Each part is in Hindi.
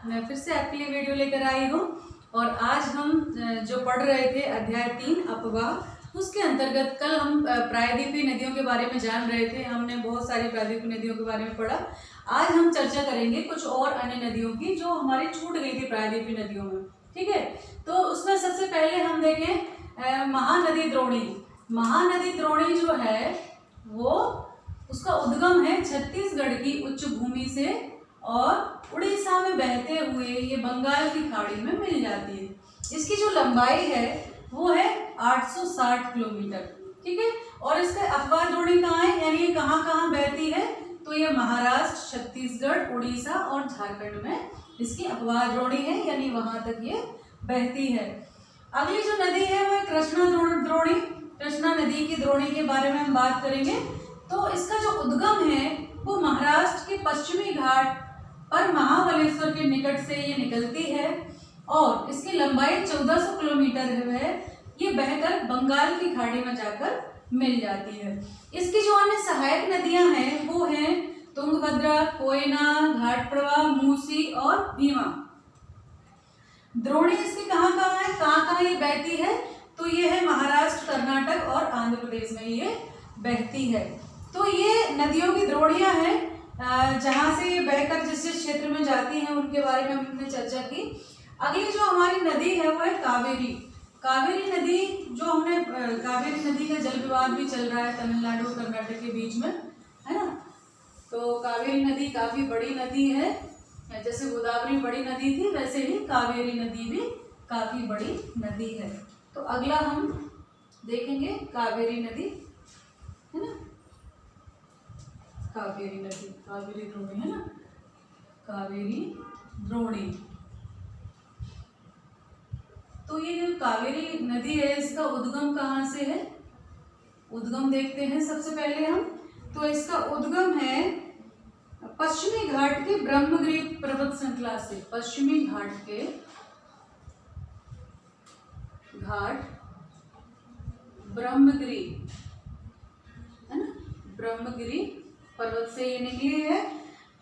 मैं फिर से आपके लिए वीडियो लेकर आई हूँ। और आज हम जो पढ़ रहे थे अध्याय 3 अपवाह, उसके अंतर्गत कल हम प्रायद्वीपीय नदियों के बारे में जान रहे थे। हमने बहुत सारी प्रायद्वीपीय नदियों के बारे में पढ़ा। आज हम चर्चा करेंगे कुछ और अन्य नदियों की जो हमारी छूट गई थी प्रायद्वीपीय नदियों में। ठीक है, तो उसमें सबसे पहले हम देखें महानदी द्रोणी। महानदी द्रोणी जो है वो उसका उद्गम है छत्तीसगढ़ की उच्च भूमि से और उड़ीसा में बहते हुए ये बंगाल की खाड़ी में मिल जाती है। इसकी जो लंबाई है वो है 860 किलोमीटर। ठीक है, और इसका अपवाह द्रोणी कहाँ है, यानी ये कहाँ कहाँ बहती है, तो ये महाराष्ट्र, छत्तीसगढ़, उड़ीसा और झारखंड में इसकी अपवाह द्रोणी है, यानी वहां तक ये बहती है। अगली जो नदी है वो कृष्णा द्रोणी। कृष्णा नदी की द्रोणी के बारे में हम बात करेंगे। तो इसका जो उद्गम है वो महाराष्ट्र के पश्चिमी घाट पर महाबलेश्वर के निकट से ये निकलती है और इसकी लंबाई 1400 किलोमीटर है। ये बहकर बंगाल की खाड़ी में जाकर मिल जाती है। इसकी जो अन्य सहायक नदियां हैं वो हैं तुंगभद्रा, कोयना, घाटप्रभा, मूसी और भीमा। द्रोणी इसकी कहाँ कहाँ है, कहाँ कहाँ ये बहती है, तो ये है महाराष्ट्र, कर्नाटक और आंध्र प्रदेश में ये बहती है। तो ये नदियों की द्रोणियां हैं जहां से ये बहकर जिस जिस क्षेत्र में जाती हैं उनके बारे में हमने चर्चा की। अगली जो हमारी नदी है वो है कावेरी। कावेरी नदी जो हमने कावेरी नदी का जल विवाद भी चल रहा है तमिलनाडु और कर्नाटक के बीच में, है ना। तो कावेरी नदी काफी बड़ी नदी है, जैसे गोदावरी बड़ी नदी थी वैसे ही कावेरी नदी भी काफी बड़ी नदी है। तो अगला हम देखेंगे कावेरी नदी, है ना। कावेरी नदी, कावेरी द्रोणी, है ना, कावेरी द्रोणी। तो ये जो कावेरी नदी है इसका उद्गम कहाँ से है, उद्गम देखते हैं सबसे पहले हम। तो इसका उद्गम है पश्चिमी घाट के ब्रह्मगिरी पर्वत श्रृंखला से। पश्चिमी घाट के घाट ब्रह्मगिरी, है ना, ब्रह्मगिरी पर्वत से ये निकली है।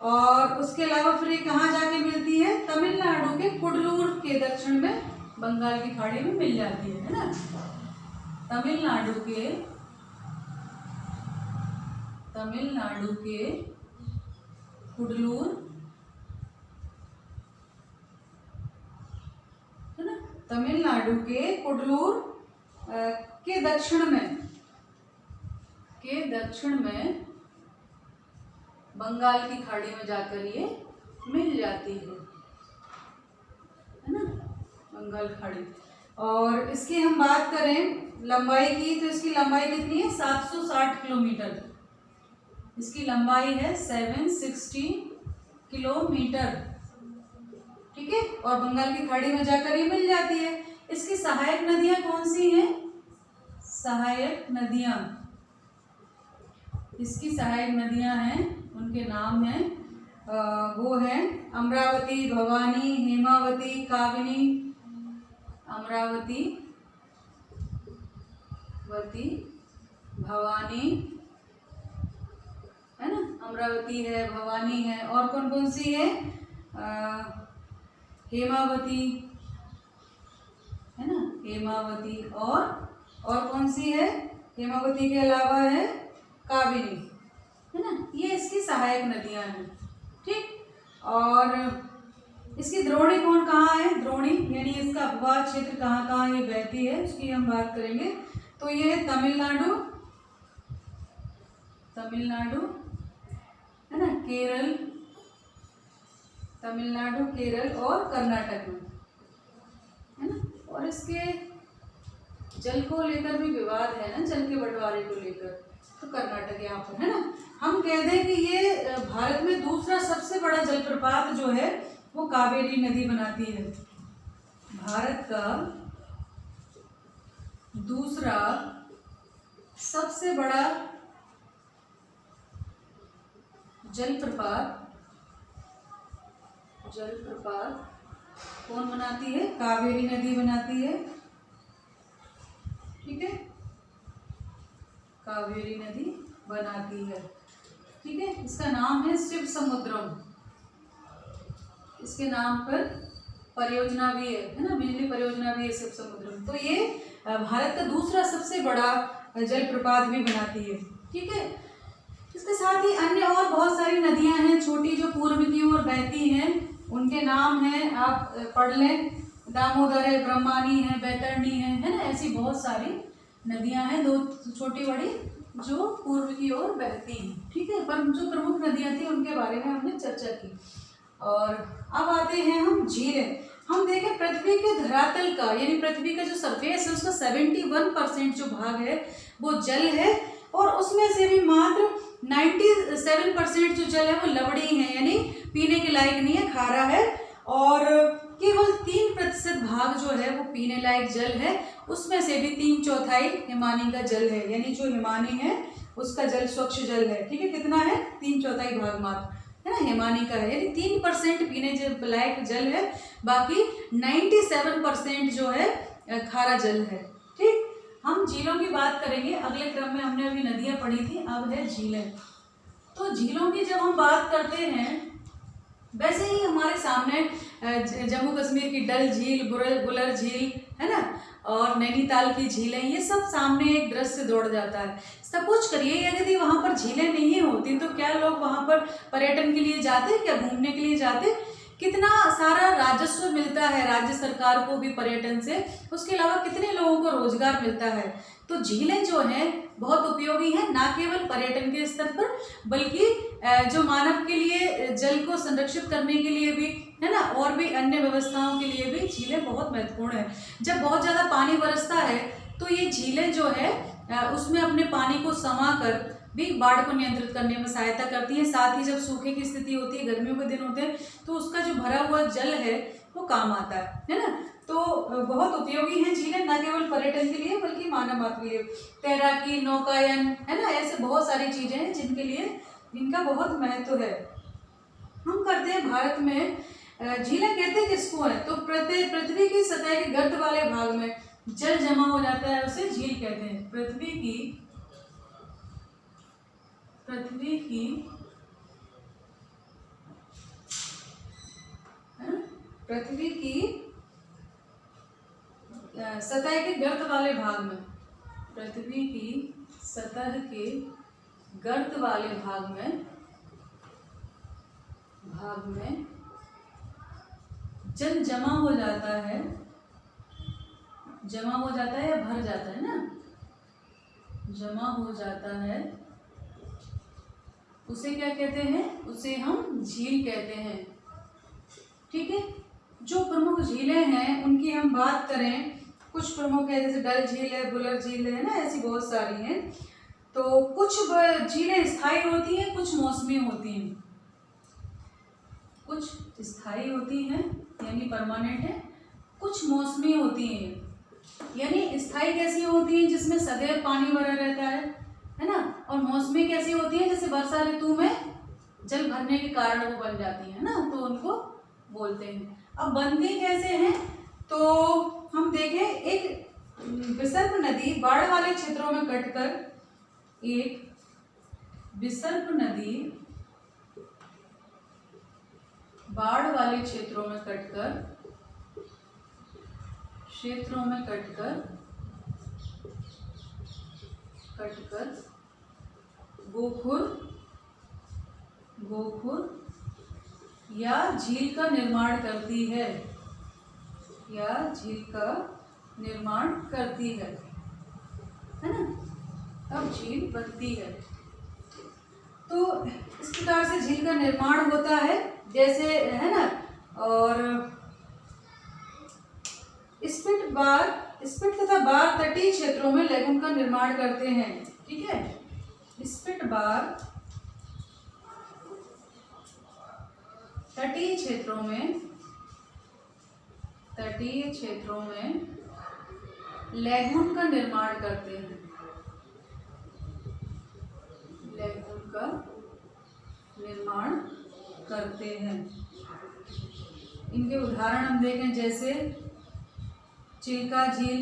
और उसके अलावा फिर ये कहाँ जाके मिलती है, तमिलनाडु के कुडलूर के दक्षिण में बंगाल की खाड़ी में मिल जाती है ना। तमिलनाडु के कुडलूर, है ना, तमिलनाडु के कुडलूर के दक्षिण में बंगाल की खाड़ी में जाकर ये मिल जाती है ना, बंगाल खाड़ी। और इसकी हम बात करें लंबाई की, तो इसकी लंबाई कितनी है, 760 किलोमीटर। इसकी लंबाई है 760 किलोमीटर। ठीक है, और बंगाल की खाड़ी में जाकर ये मिल जाती है। इसकी सहायक नदियां कौन सी हैं, सहायक नदियां, इसकी सहायक नदियां हैं, उनके नाम हैं वो है अमरावती, भवानी, हेमावती, काबिनी, अमरावती, भवानी, है ना, अमरावती है, भवानी है, और कौन कौन सी है, हेमावती, है ना, हेमावती, और कौन सी है, हेमावती के अलावा है काबिनी, है ना। ये इसकी सहायक नदियां हैं। ठीक, और इसकी द्रोणी कौन कहाँ है, द्रोणी यानी इसका अपवाह क्षेत्र कहाँ कहाँ ये बहती है उसकी हम बात करेंगे। तो ये है तमिलनाडु, है ना, केरल, तमिलनाडु, केरल और कर्नाटक में, है ना। और इसके जल को लेकर भी विवाद है ना, जल के बंटवारे को लेकर, तो कर्नाटक यहाँ पर, है ना। हम कह दें कि ये भारत में दूसरा सबसे बड़ा जलप्रपात जो है वो कावेरी नदी बनाती है। भारत का दूसरा सबसे बड़ा जलप्रपात कौन बनाती है, कावेरी नदी बनाती है। ठीक है, कावेरी नदी बनाती है। ठीक है, इसका नाम है शिव समुद्रम। इसके नाम पर परियोजना भी है ना, बिजली परियोजना भी है सब समुद्र में। तो ये भारत का दूसरा सबसे बड़ा जलप्रपात भी बनाती है। ठीक है, इसके साथ ही अन्य और बहुत सारी नदियां हैं छोटी जो पूर्व की ओर बहती हैं, उनके नाम हैं आप पढ़ लें। दामोदर है, ब्रह्मानी है, बैतरणी है ना, ऐसी बहुत सारी नदियां हैं, दो छोटी बड़ी जो पूर्व की ओर बहती हैं। ठीक है, पर जो प्रमुख नदियां थी उनके बारे में हमने चर्चा की। और अब आते हैं हम झीलें। हम देखें पृथ्वी के धरातल का, यानी पृथ्वी का जो सरफेस है उसका 71% जो भाग है वो जल है, और उसमें से भी मात्र 97% जो जल है वो लवणी है, यानी पीने के लायक नहीं है, खारा है। और केवल 3% भाग जो है वो पीने लायक जल है, उसमें से भी 3/4 हिमानी का जल है, यानी जो हिमानी है उसका जल स्वच्छ जल है। ठीक है, कितना है? 3/4 भाग मात्र है ना हिमानी का है, यानी 3% पीने लायक जल है, बाकी 97% जो है खारा जल है। ठीक, हम झीलों की बात करेंगे अगले क्रम में। हमने अभी नदियां पढ़ी थी, अब है झीलें। तो झीलों की जब हम बात करते हैं, वैसे ही हमारे सामने जम्मू कश्मीर की डल झील, बुलर झील है ना, और नैनीताल की झीलें, ये सब सामने एक दृश्य दौड़ जाता है। सपोज करिए यदि वहाँ पर झीलें नहीं होती तो क्या लोग वहाँ पर पर्यटन के लिए जाते, क्या घूमने के लिए जाते? कितना सारा राजस्व मिलता है राज्य सरकार को भी पर्यटन से, उसके अलावा कितने लोगों को रोजगार मिलता है। तो झीलें जो हैं बहुत उपयोगी हैं, ना केवल पर्यटन के स्तर पर बल्कि जो मानव के लिए जल को संरक्षित करने के लिए भी है ना, और भी अन्य व्यवस्थाओं के लिए भी झीलें बहुत महत्वपूर्ण है। जब बहुत ज़्यादा पानी बरसता है तो ये झीलें जो है उसमें अपने पानी को समा कर भी बाढ़ को नियंत्रित करने में सहायता करती है। साथ ही जब सूखे की स्थिति होती है, गर्मियों के दिन होते हैं, तो उसका जो भरा हुआ जल है वो काम आता है ना। तो बहुत उपयोगी हैं झीलें, न केवल पर्यटन के लिए बल्कि मानव मात्र के लिए। तैराकी, नौकायन है ना, ऐसे बहुत सारी चीजें हैं जिनके लिए इनका बहुत महत्व है। हम करते हैं भारत में झीलें कहते किसको है? तो पृथ्वी की सतह के गर्त वाले भाग में जल जमा हो जाता है, उसे झील कहते हैं। पृथ्वी की सतह के गर्त वाले भाग में, पृथ्वी की सतह के गर्त वाले भाग में जल जमा हो जाता है या भर जाता है ना, जमा हो जाता है, उसे क्या कहते हैं? उसे हम झील कहते हैं। ठीक है, जो प्रमुख झीलें हैं उनकी हम बात करें, कुछ प्रमुख है जैसे डल झील है, बुलर झील है ना, ऐसी बहुत सारी हैं। तो कुछ झीलें स्थायी होती हैं, कुछ मौसमी होती हैं। कुछ स्थायी होती हैं यानी परमानेंट है, कुछ मौसमी होती हैं। यानी स्थायी कैसी होती हैं? जिसमें सदैव पानी भरा रहता है ना, और मौसमी कैसी होती है? जैसे वर्षा ऋतु में जल भरने के कारण वो बन जाती है ना, तो उनको बोलते हैं। अब बनती कैसे हैं? तो हम देखें, एक विसर्प नदी बाढ़ वाले क्षेत्रों में कटकर, एक विसर्प नदी बाढ़ वाले क्षेत्रों में कटकर गोखुर या झील का निर्माण करती है, है ना, तब झील बनती है। तो इस प्रकार से झील का निर्माण होता है, जैसे है ना। और स्पिट तथा बार तटीय क्षेत्रों में लेगून का निर्माण करते हैं। ठीक है, स्पिट बार तटीय क्षेत्रों में लेगून का निर्माण करते हैं, इनके उदाहरण हम देखें, जैसे चिल्का झील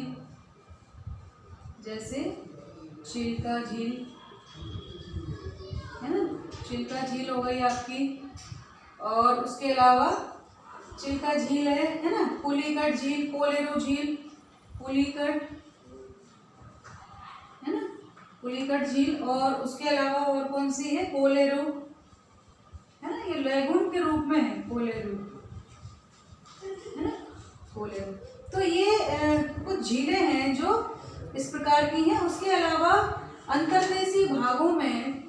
है ना, चिल्का झील हो गई आपकी। और उसके अलावा चिल्का झील है ना, पुलिकट झील, पोलेरो झील, पुलिकट है ना, पुलिकट झील। और उसके अलावा और कौन सी है, पोलेरो है ना, ये लेगून के रूप में है पोलेरो है ना, पोलेरो। तो ये कुछ झीलें हैं जो इस प्रकार की हैं। उसके अलावा अंतर्देशीय भागों में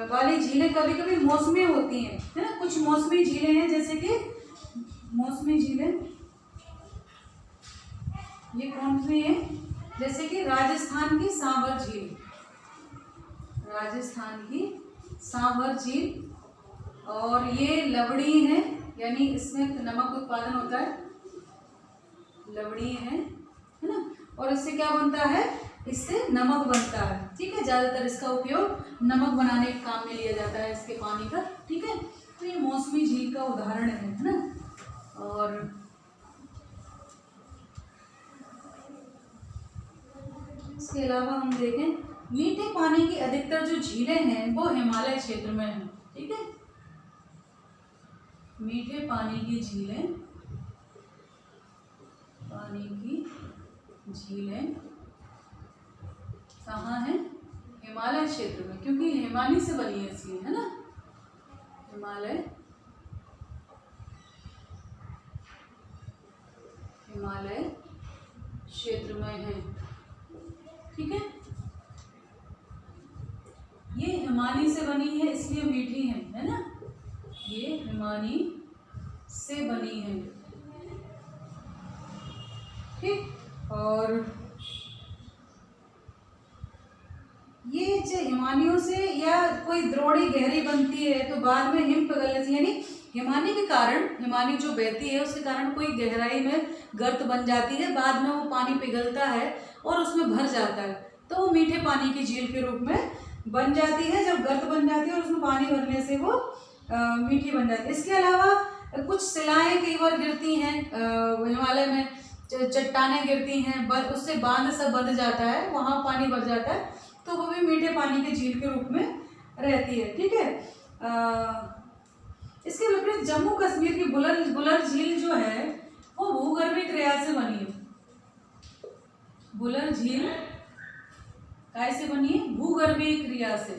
वाली झीलें कभी कभी मौसमी होती हैं, है ना। कुछ मौसमी झीलें हैं, जैसे कि मौसमी झीलें ये कौन सी है, जैसे कि राजस्थान की सांभर झील, राजस्थान की सांभर झील। और ये लवड़ी है, यानी इसमें नमक उत्पादन होता है, लवड़ी है ना। और इससे क्या बनता है, इससे नमक बनता है, ठीक है। ज्यादातर इसका उपयोग नमक बनाने के काम में लिया जाता है इसके पानी का, ठीक है। तो ये मौसमी झील का उदाहरण है ना। और इसके अलावा हम देखें, मीठे पानी की अधिकतर जो झीलें हैं वो हिमालय क्षेत्र में हैं, ठीक है। मीठे पानी की झीलें, पानी की झीलें कहाँ है, हिमालय क्षेत्र में, क्योंकि हिमानी से बनी है इसलिए, है ना। हिमालय, हिमालय क्षेत्र में है, ठीक है। ये हिमानी से बनी है इसलिए मीठी है ना। ये हिमानी से बनी है, ठीक। और ये जो हिमानियों से या कोई द्रोणी गहरी बनती है तो बाद में हिम पिघलने से, यानी हिमानी के कारण, हिमानी जो बहती है उसके कारण कोई गहराई में गर्त बन जाती है, बाद में वो पानी पिघलता है और उसमें भर जाता है, तो वो मीठे पानी की झील के रूप में बन जाती है। जब गर्त बन जाती है और उसमें पानी भरने से वो मीठी बन जाती है। इसके अलावा कुछ शिलाएं कई बार गिरती हैं हिमालय में, चट्टानें गिरती हैं, उससे बांध सब बंध जाता है, वहाँ पानी भर जाता है, तो वो भी मीठे पानी के झील के रूप में रहती है, ठीक है। इसके विपरीत जम्मू कश्मीर की बुलर झील जो है वो भूगर्भीय क्रिया से बनी है। बुलर झील कैसे बनी है, भूगर्भीय क्रिया से,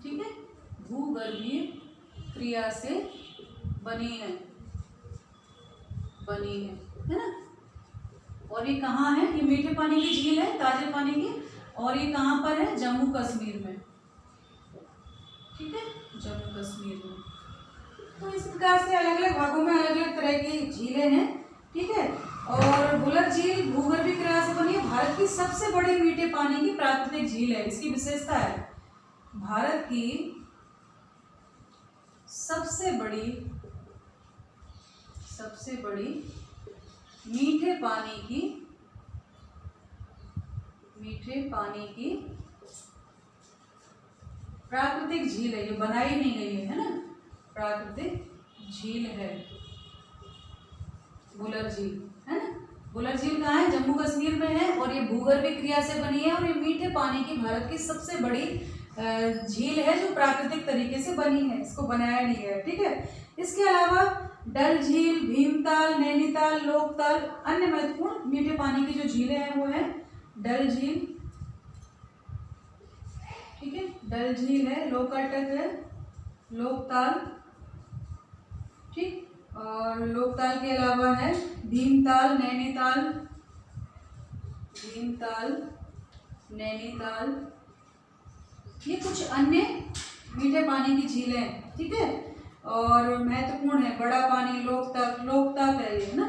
ठीक है, भूगर्भीय क्रिया से बनी है ना। और ये कहाँ है, ये मीठे पानी की झील है, ताजे पानी की, और ये कहाँ पर है, जम्मू कश्मीर में, ठीक है, जम्मू कश्मीर में। तो इस प्रकार से अलग अलग भागों में अलग अलग तरह की झीलें हैं, ठीक है। और बुलर झील भूगर्भीय क्रिया से बनी है, भारत की सबसे बड़ी मीठे पानी की प्राकृतिक झील है। इसकी विशेषता है, भारत की सबसे बड़ी मीठे पानी की प्राकृतिक झील है, ये बनाई नहीं गई है ना, प्राकृतिक झील है बुलर झील, है ना। बुलर झील कहाँ है, जम्मू कश्मीर में है, और ये भूगर्भीय क्रिया से बनी है, और ये मीठे पानी की भारत की सबसे बड़ी झील है जो प्राकृतिक तरीके से बनी है, इसको बनाया नहीं गया, ठीक है। इसके अलावा डल झील, भीमताल, नैनीताल, लोकताल, अन्य महत्वपूर्ण मीठे पानी की जो झीलें हैं वो है डल झील, ठीक है, डल झील है, लोकाटक है, लोकताल, ठीक। और लोकताल के अलावा है भीमताल, नैनीताल, ये कुछ अन्य मीठे पानी की झीलें हैं, ठीक है। और महत्वपूर्ण है बड़ा पानी, लोकतक है ये ना,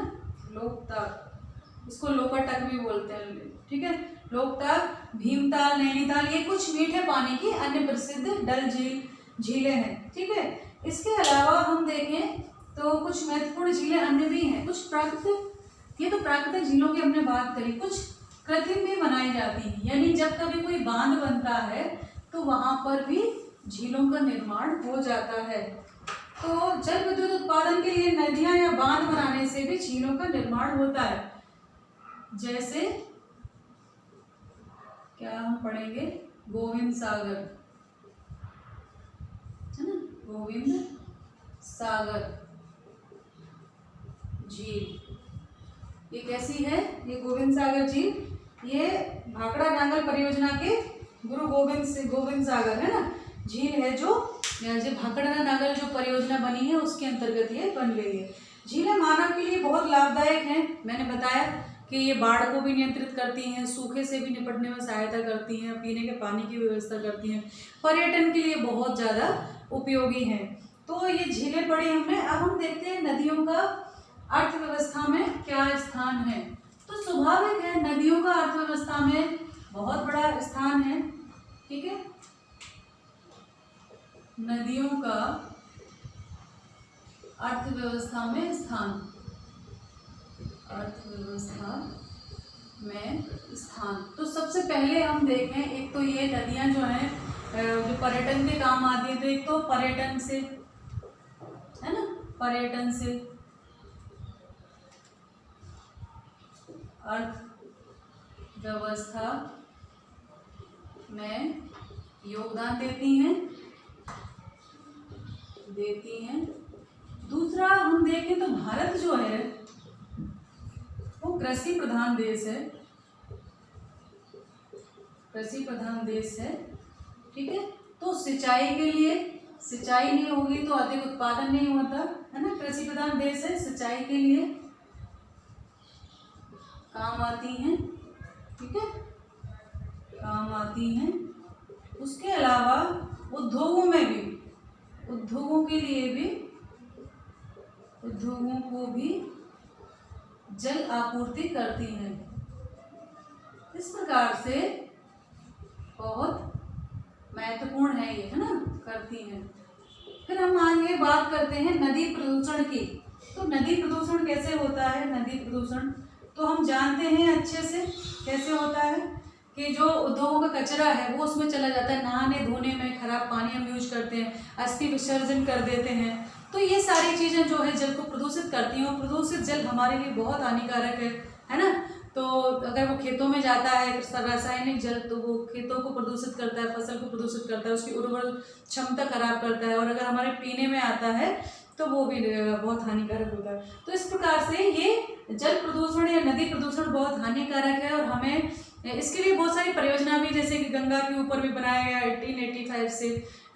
लोकतक, इसको लोकाटक भी बोलते हैं, ठीक है। लोकतक, भीमताल, नैनीताल, ये कुछ मीठे पानी की अन्य प्रसिद्ध डल झीलें हैं, ठीक है। इसके अलावा हम देखें तो कुछ महत्वपूर्ण झीलें अन्य भी हैं, कुछ प्राकृतिक, ये तो प्राकृतिक झीलों की हमने बात करी, कुछ कृत्रिम भी बनाई जाती हैं, यानी जब कभी कोई बांध बनता है तो वहां पर भी झीलों का निर्माण हो जाता है। तो जल विद्युत उत्पादन के लिए नदियां या बांध बनाने से भी झीलों का निर्माण होता है, जैसे क्या हम पढ़ेंगे, गोविंद सागर, है ना, गोविंद सागर, झील। ये कैसी है? ये गोविंद सागर झील। ये भाखड़ा नांगल परियोजना के गुरु गोविंद सागर है ना झील है, जो भाखड़ा नांगल जो परियोजना बनी है उसके अंतर्गत ये बन रही है। झीलें मानव के लिए बहुत लाभदायक हैं। मैंने बताया कि ये बाढ़ को भी नियंत्रित करती हैं, सूखे से भी निपटने में सहायता करती हैं, पीने के पानी की व्यवस्था करती हैं, पर्यटन के लिए बहुत ज़्यादा उपयोगी हैं। तो ये झीलें पढ़ी हमने। अब हम देखते हैं नदियों का अर्थव्यवस्था में क्या स्थान है। तो स्वाभाविक है, नदियों का अर्थव्यवस्था में बहुत बड़ा स्थान है। ठीक है, नदियों का अर्थव्यवस्था में स्थान, अर्थव्यवस्था में स्थान। तो सबसे पहले हम देखें, एक तो ये नदियां जो हैं जो पर्यटन के काम आती है, तो एक तो पर्यटन से है ना, पर्यटन से अर्थव्यवस्था में योगदान देती हैं। दूसरा हम देखें तो भारत जो है वो कृषि प्रधान देश है, कृषि प्रधान देश है। ठीक है, तो सिंचाई के लिए, सिंचाई नहीं होगी तो अधिक उत्पादन नहीं होता है ना। कृषि प्रधान देश है, सिंचाई के लिए काम आती हैं। ठीक है, काम आती हैं। उसके अलावा उद्योगों में भी, उद्योगों के लिए भी, उद्योगों को भी जल आपूर्ति करती हैं। इस प्रकार से बहुत महत्वपूर्ण है ये, है ना, करती हैं। फिर हम आगे बात करते हैं नदी प्रदूषण की। तो नदी प्रदूषण कैसे होता है? नदी प्रदूषण तो हम जानते हैं अच्छे से कैसे होता है कि जो उद्योगों का कचरा है वो उसमें चला जाता है, नहाने धोने में खराब पानी हम यूज करते हैं, अस्थि विसर्जन कर देते हैं। तो ये सारी चीज़ें जो है जल को प्रदूषित करती हैं, और प्रदूषित जल हमारे लिए बहुत हानिकारक है ना। तो अगर वो खेतों में जाता है रासायनिक जल, तो वो खेतों को प्रदूषित करता है, फसल को प्रदूषित करता है, उसकी उर्वर क्षमता खराब करता है, और अगर हमारे पीने में आता है तो वो भी बहुत हानिकारक होता है। तो इस प्रकार से ये जल प्रदूषण या नदी प्रदूषण बहुत हानिकारक है, और हमें इसके लिए बहुत सारी परियोजना भी, जैसे कि गंगा के ऊपर भी बनाया गया 1885 से,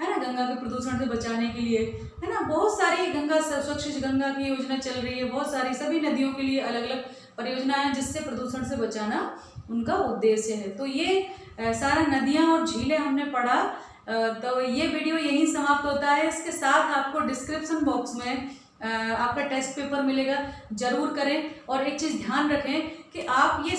है ना, गंगा के प्रदूषण से बचाने के लिए, है ना। बहुत सारी गंगा स्वच्छ गंगा की योजना चल रही है, बहुत सारी सभी नदियों के लिए अलग अलग परियोजना है जिससे प्रदूषण से बचाना उनका उद्देश्य है। तो ये सारा नदियाँ और झीलें हमने पढ़ा। तो ये वीडियो यहीं समाप्त होता है। इसके साथ आपको डिस्क्रिप्शन बॉक्स में आपका टेस्ट पेपर मिलेगा, जरूर करें। और एक चीज़ ध्यान रखें कि आप ये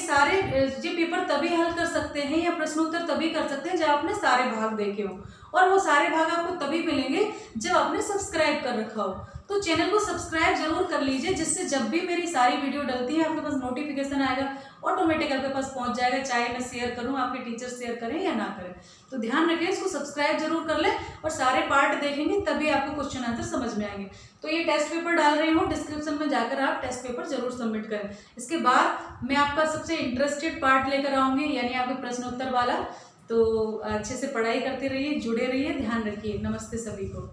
पेपर तभी हल कर सकते हैं या प्रश्नोत्तर तभी कर सकते हैं जब आपने सारे भाग देखे हो, और वो सारे भाग आपको तभी मिलेंगे जब आपने सब्सक्राइब कर रखा हो। तो चैनल को सब्सक्राइब जरूर कर लीजिए, जिससे जब भी मेरी सारी वीडियो डलती है आपके पास नोटिफिकेशन आएगा, ऑटोमेटिक आपके पास पहुंच जाएगा, चाहे मैं शेयर करूं, आपके टीचर शेयर करें या ना करें। तो ध्यान रखें, इसको सब्सक्राइब जरूर कर लें, और सारे पार्ट देखेंगे तभी आपको क्वेश्चन आंसर समझ में आएंगे। तो ये टेस्ट पेपर डाल रही हूँ, डिस्क्रिप्शन में जाकर आप टेस्ट पेपर जरूर सबमिट करें। इसके बाद मैं आपका सबसे इंटरेस्टेड पार्ट लेकर आऊँगी, यानी आपके प्रश्नोत्तर वाला। तो अच्छे से पढ़ाई करते रहिए, जुड़े रहिए, ध्यान रखिए। नमस्ते सभी को।